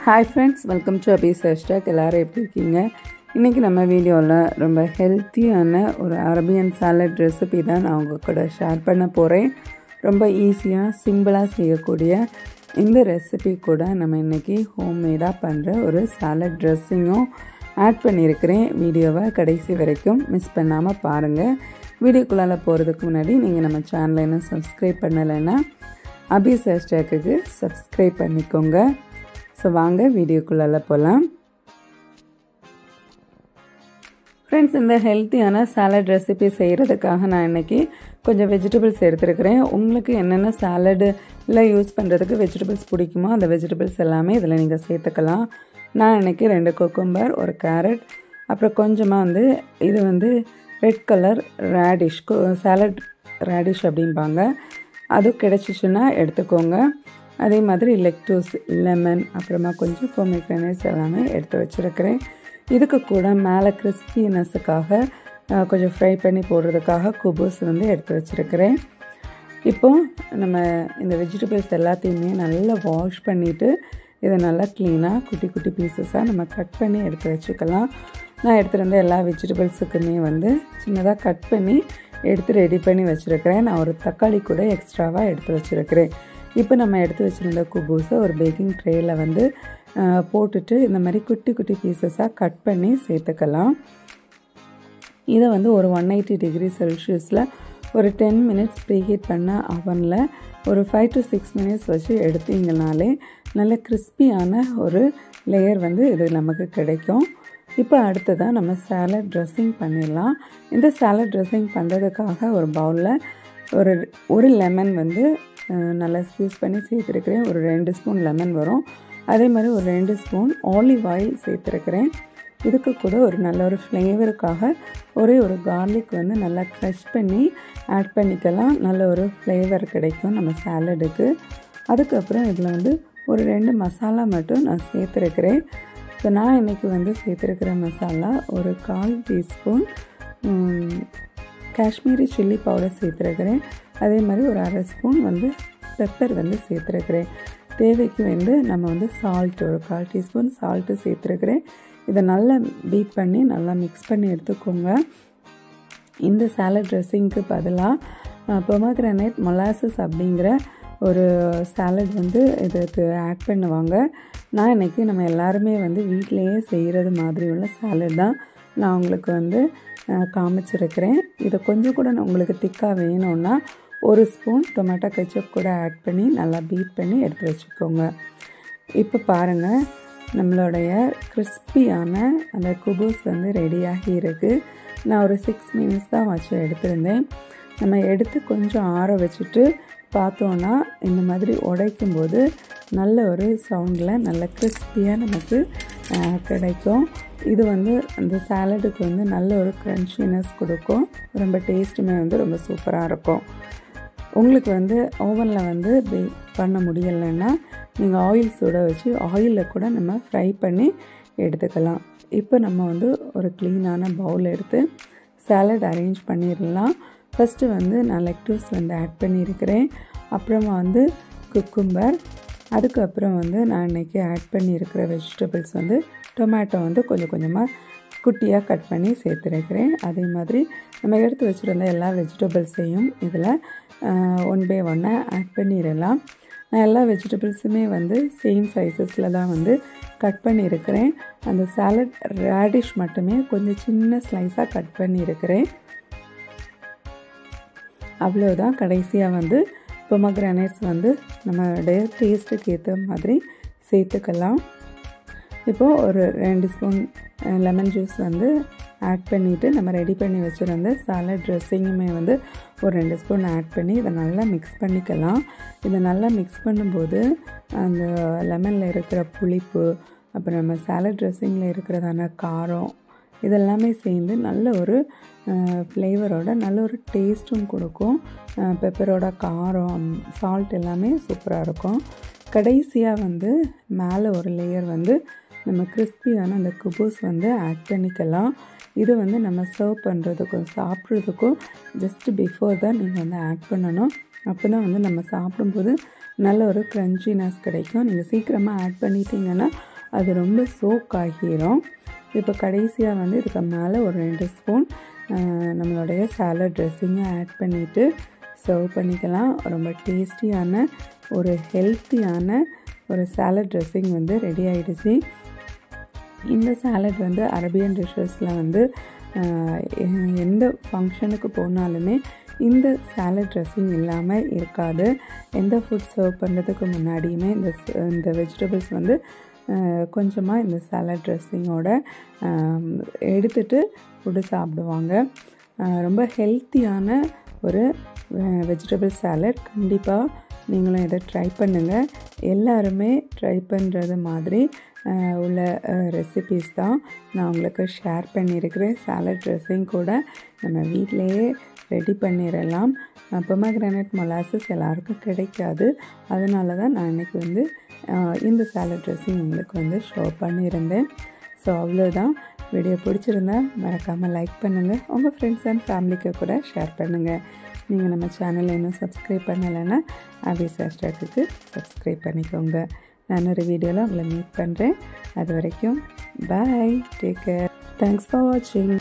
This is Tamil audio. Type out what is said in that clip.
Hi friends, welcome to Abhi's Hashtag. எல்லாரும் எப்படி இருக்கீங்க? இன்னைக்கு நம்ம வீடியோவில் ரொம்ப ஹெல்த்தியான ஒரு அரபியன் சாலட் ரெசிபி தான் நான் உங்க கூட ஷேர் பண்ண போகிறேன். ரொம்ப ஈஸியாக சிம்பிளாக செய்யக்கூடிய இந்த ரெசிபி கூட நம்ம இன்னைக்கு ஹோம்மேடாக பண்ணுற ஒரு சாலட் ட்ரெஸ்ஸிங்கும் ஆட் பண்ணியிருக்கிறேன். வீடியோவை கடைசி வரைக்கும் மிஸ் பண்ணாமல் பாருங்கள். வீடியோக்குள்ளால் போகிறதுக்கு முன்னாடி நீங்கள் நம்ம சேனலை இன்னும் சப்ஸ்கிரைப் பண்ணலைன்னா அபிஸ் ஹேஷ்டேக்கு சப்ஸ்கிரைப் பண்ணிக்கோங்க. ஸோ வாங்க வீடியோக்குள்ளால் போகலாம். ஃப்ரெண்ட்ஸ், இந்த ஹெல்த்தியான சாலட் ரெசிபி செய்கிறதுக்காக நான் இன்றைக்கி கொஞ்சம் வெஜிடபிள்ஸ் எடுத்துருக்கிறேன். உங்களுக்கு என்னென்ன சாலடில் யூஸ் பண்ணுறதுக்கு வெஜிடபிள்ஸ் பிடிக்குமோ அந்த வெஜிடபிள்ஸ் எல்லாமே இதில் நீங்கள் சேர்த்துக்கலாம். நான் இன்றைக்கி 2 குக்கும்பர், ஒரு கேரட், அப்புறம் கொஞ்சமாக இது red colour radish, salad radish அப்படிம்பாங்க, அது கிடச்சிச்சுன்னா எடுத்துக்கோங்க. அதே மாதிரி லெக்டூஸ், லெமன், அப்புறமா கொஞ்சம் பொமேக்ரேனட்ஸ் எல்லாமே எடுத்து வச்சுருக்கிறேன். இதுக்கு கூட மேலே கிறிஸ்பினஸுக்காக கொஞ்சம் ஃப்ரை பண்ணி போடுறதுக்காக குபூஸ் எடுத்து வச்சுருக்கிறேன். இப்போது நம்ம இந்த வெஜிடபிள்ஸ் எல்லாத்தையுமே நல்லா வாஷ் பண்ணிவிட்டு இதை நல்லா க்ளீனாக குட்டி குட்டி பீசஸாக நம்ம கட் பண்ணி எடுத்து வச்சுக்கலாம். நான் எடுத்துகிட்டு எல்லா வெஜிடபிள்ஸுக்குமே சின்னதாக கட் பண்ணி எடுத்து ரெடி பண்ணி வச்சுருக்கிறேன். நான் ஒரு தக்காளி கூட எக்ஸ்ட்ராவாக எடுத்து வச்சுருக்கிறேன். இப்போ நம்ம எடுத்து வச்சுருந்த குபூஸை ஒரு பேக்கிங் ட்ரேயில் போட்டுட்டு இந்த மாதிரி குட்டி குட்டி பீசஸாக கட் பண்ணி சேர்த்துக்கலாம். இதை ஒரு 180 டிகிரி செல்சியஸில் ஒரு 10 மினிட்ஸ் ப்ரீஹீட் பண்ண அவனில் ஒரு 5 to 6 மினிட்ஸ் வச்சு எடுத்தீங்கனாலே நல்ல கிறிஸ்பியான ஒரு லேயர் இது நமக்கு கிடைக்கும். இப்போ அடுத்ததாக நம்ம சாலட் ட்ரெஸ்ஸிங் பண்ணிடலாம். இந்த சாலட் ட்ரெஸ்ஸிங் பண்ணுறதுக்காக ஒரு பவுலில் ஒரு லெமன் நல்லா ஸ்க்யூஸ் பண்ணி சேர்த்துருக்கிறேன். ஒரு 2 ஸ்பூன் லெமன் வரும். அதே மாதிரி ஒரு 2 ஸ்பூன் ஆலிவ் ஆயில் சேர்த்துருக்கிறேன். இதுக்கு கூட ஒரு நல்ல ஒரு ஃப்ளேவருக்காக ஒரு கார்லிக் நல்லா க்ரஷ் பண்ணி ஆட் பண்ணிக்கலாம். நல்ல ஒரு ஃப்ளேவர் கிடைக்கும் நம்ம சாலடுக்கு. அதுக்கப்புறம் இதில் ஒரு 2 மசாலா மட்டும் நான் சேர்த்துருக்கிறேன். ஸோ நான் இன்றைக்கி சேர்த்துருக்கிற மசாலா ஒரு 1/4 டீஸ்பூன் காஷ்மீரி சில்லி பவுடர் சேர்த்துருக்கிறேன். அதே மாதிரி ஒரு 1/2 ஸ்பூன் பெப்பர் சேர்த்துருக்கிறேன். தேவைக்கு நம்ம சால்ட் ஒரு 1/4 டீஸ்பூன் சால்ட்டு சேர்த்துருக்கிறேன். இதை நல்லா பீட் பண்ணி நல்லா மிக்ஸ் பண்ணி எடுத்துக்கோங்க. இந்த சாலட் ட்ரெஸ்ஸிங்க்கு பதிலாக பொமக்ரேனட் மொலாசஸ் அப்படிங்கிற ஒரு சாலட் இதுக்கு ஆட் பண்ணுவாங்க. நான் இன்றைக்கி நம்ம எல்லாருமே வீட்டிலையே செய்கிறது மாதிரி உள்ள சாலட் தான் நான் உங்களுக்கு காமிச்சிருக்கிறேன். இதை கொஞ்சம் கூட உங்களுக்கு திக்காக வேணும்னா 1 ஸ்பூன் டொமேட்டோ கெச்சப் கூட ஆட் பண்ணி நல்லா பீட் பண்ணி எடுத்து வச்சுக்கோங்க. இப்போ பாருங்கள், நம்மளுடைய கிறிஸ்பியான அந்த குபூஸ் ரெடியாகி இருக்குது. நான் ஒரு 6 மினிட்ஸ் தான் வச்சு எடுத்திருந்தேன். நம்ம எடுத்து கொஞ்சம் ஆற வச்சுட்டு பார்த்தோன்னா இந்த மாதிரி உடைக்கும்போது நல்ல ஒரு சவுண்டில் நல்ல கிறிஸ்பியாக நமக்கு கிடைக்கும். இது அந்த சாலடுக்கு நல்ல ஒரு க்ரன்ச்சினஸ் கொடுக்கும். ரொம்ப டேஸ்ட்டுமே ரொம்ப சூப்பராக இருக்கும். உங்களுக்கு ஓவனில் பேக் பண்ண முடியலைன்னா நீங்கள் ஆயில் சுட வச்சு ஆயிலில் கூட நம்ம ஃப்ரை பண்ணி எடுத்துக்கலாம். இப்போ நம்ம ஒரு க்ளீனான பவுல் எடுத்து சாலட் அரேஞ்ச் பண்ணிடலாம். ஃபஸ்ட்டு நான் லெக்டூஸ் ஆட் பண்ணியிருக்கிறேன். அப்புறமா குக்கும்பர், அதுக்கப்புறம் நான் இன்றைக்கி ஆட் பண்ணியிருக்கிற வெஜிடபிள்ஸ் டொமேட்டோ கொஞ்சம் கொஞ்சமாக குட்டியாக கட் பண்ணி சேர்த்துருக்கிறேன். அதே மாதிரி நம்ம எடுத்து வச்சுருந்த எல்லா வெஜிடபிள்ஸையும் இதில் 1 by 1 ஆட் பண்ணிடலாம். நான் எல்லா வெஜிடபிள்ஸுமே சேம் சைஸஸில் தான் கட் பண்ணியிருக்கிறேன். அந்த சாலட் ரேடிஷ் மட்டுமே கொஞ்சம் சின்ன ஸ்லைஸாக கட் பண்ணியிருக்கிறேன். அவ்வளோதான். கடைசியாக பொமக்ரேனட்ஸ் நம்மளுடைய டேஸ்ட்டுக்கு ஏற்ற மாதிரி சேர்த்துக்கலாம். இப்போது ஒரு 2 ஸ்பூன் லெமன் ஜூஸ் ஆட் பண்ணிவிட்டு நம்ம ரெடி பண்ணி வச்சுருந்த சாலட் ட்ரெஸ்ஸிங்குமே ஒரு 2 ஸ்பூன் ஆட் பண்ணி இதை நல்லா மிக்ஸ் பண்ணிக்கலாம். இதை நல்லா மிக்ஸ் பண்ணும்போது அந்த லெமனில் இருக்கிற புளிப்பு, அப்புறம் நம்ம சாலட் ட்ரெஸ்ஸிங்கில் இருக்கிறதான காரம், இதெல்லாமே சேர்ந்து நல்ல ஒரு ஃப்ளேவரோட நல்ல ஒரு டேஸ்ட்டும் கொடுக்கும். பெப்பரோட காரம், சால்ட் எல்லாமே சூப்பராக இருக்கும். கடைசியாக மேலே ஒரு லேயர் நம்ம கிறிஸ்பியான அந்த குபூஸ் ஆட் பண்ணிக்கலாம். இது நம்ம சர்வ் பண்ணுறதுக்கும் சாப்பிட்றதுக்கும் ஜஸ்ட் பிஃபோர் தான் நீங்கள் ஆட் பண்ணணும். அப்போ தான் நம்ம சாப்பிடும்போது நல்ல ஒரு க்ரன்ச்சினஸ் கிடைக்கும். நீங்கள் சீக்கிரமாக ஆட் பண்ணிட்டீங்கன்னா அது ரொம்ப சோக் ஆகிரும். இப்போ கடைசியாக வந்து இதுக்கு மேலே ஒரு 2 ஸ்பூன் நம்மளுடைய சாலட் ட்ரெஸ்ஸிங்கை ஆட் பண்ணிவிட்டு சர்வ் பண்ணிக்கலாம். ரொம்ப டேஸ்டியான ஒரு ஹெல்த்தியான ஒரு சாலட் ட்ரெஸ்ஸிங் வந்து ரெடி ஆகிடுச்சு. இந்த சாலட் வந்து அரேபியன் டிஷ்ஷஸில் வந்து எந்த ஃபங்க்ஷனுக்கு போனாலுமே இந்த சாலட் ட்ரெஸ்ஸிங் இல்லாமல் இருக்காது. எந்த ஃபுட் சர்வ் பண்ணுறதுக்கு முன்னாடியுமே இந்த வெஜிடபிள்ஸ் வந்து கொஞ்சமாக இந்த சாலட் ட்ரெஸ்ஸிங்கோட எடுத்துகிட்டு ஃபுட்டு சாப்பிடுவாங்க. ரொம்ப ஹெல்த்தியான ஒரு வெஜிடபிள் சாலட். கண்டிப்பாக நீங்களும் இதை ட்ரை பண்ணுங்கள். எல்லாருமே ட்ரை பண்ணுறது மாதிரி உள்ள ரெசிபீஸ் தான் நான் உங்களுக்கு ஷேர் பண்ணியிருக்கிறேன். சாலட் ட்ரெஸ்ஸிங் கூட நம்ம வீட்டிலையே ரெடி பண்ணிடலாம். பொமக்ரானேட் மொலாசஸ் எல்லாருக்கும் கிடைக்காது. அதனால தான் நான் இன்றைக்கி வந்து இந்த சாலட் ட்ரெஸ்ஸிங் உங்களுக்கு வந்து ஷோ பண்ணியிருந்தேன். ஸோ அவ்வளோதான். வீடியோ பிடிச்சிருந்தா மறக்காமல் லைக் பண்ணுங்கள். உங்கள் ஃப்ரெண்ட்ஸ் அண்ட் ஃபேமிலிக்கு கூட ஷேர் பண்ணுங்கள். நீங்கள் நம்ம சேனலை இன்னும் சப்ஸ்கிரைப் பண்ணலைன்னா அபிசாஸ்டாக்கு சப்ஸ்கிரைப் பண்ணிக்கோங்க. நான் ஒரு வீடியோவில் உங்களை மீட் பண்ணுறேன். அது வரைக்கும் பாய், டேக் கேர், தேங்க்ஸ் ஃபார் வாட்சிங்.